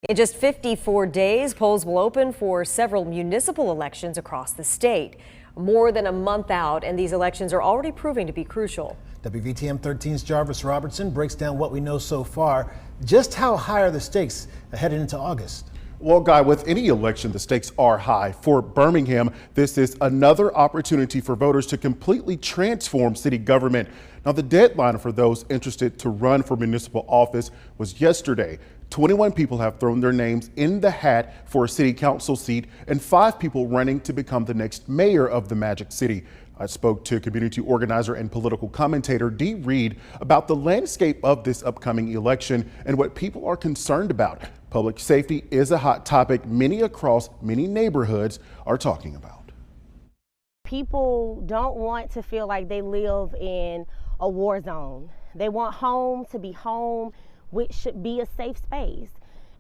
In just 54 days, polls will open for several municipal elections across the state. More than a month out, and these elections are already proving to be crucial. WVTM 13's Jarvis Robertson breaks down what we know so far. Just how high are the stakes headed into August? Well, Guy, with any election, the stakes are high. For Birmingham, this is another opportunity for voters to completely transform city government. Now, the deadline for those interested to run for municipal office was yesterday. 21 people have thrown their names in the hat for a city council seat, and 5 people running to become the next mayor of the Magic City. I spoke to community organizer and political commentator Dee Reed about the landscape of this upcoming election and what people are concerned about. Public safety is a hot topic many across many neighborhoods are talking about. People don't want to feel like they live in a war zone. They want home to be home, which should be a safe space.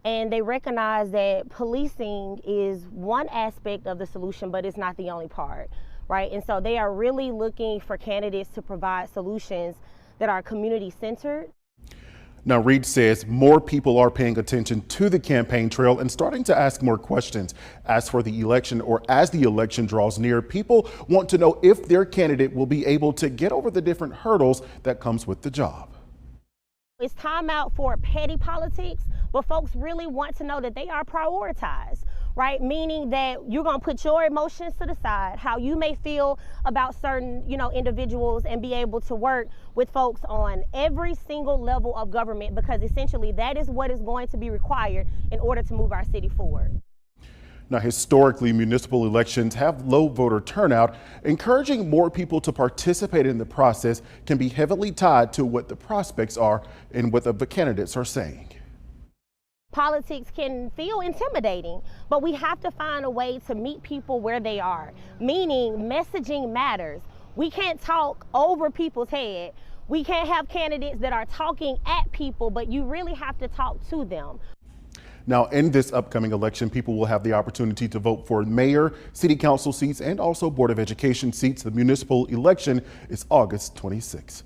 And they recognize that policing is one aspect of the solution, but it's not the only part, right? And so they are really looking for candidates to provide solutions that are community centered. Now, Reed says more people are paying attention to the campaign trail and starting to ask more questions. As for the election, or as the election draws near, people want to know if their candidate will be able to get over the different hurdles that comes with the job. It's time out for petty politics, but folks really want to know that they are prioritized, right? Meaning that you're going to put your emotions to the side, how you may feel about certain, individuals, and be able to work with folks on every single level of government, because essentially that is what is going to be required in order to move our city forward. Now, historically, municipal elections have low voter turnout. Encouraging more people to participate in the process can be heavily tied to what the prospects are and what the candidates are saying. Politics can feel intimidating, but we have to find a way to meet people where they are, meaning messaging matters. We can't talk over people's head. We can't have candidates that are talking at people, but you really have to talk to them. Now, in this upcoming election, people will have the opportunity to vote for mayor, city council seats, and also Board of Education seats. The municipal election is August 26.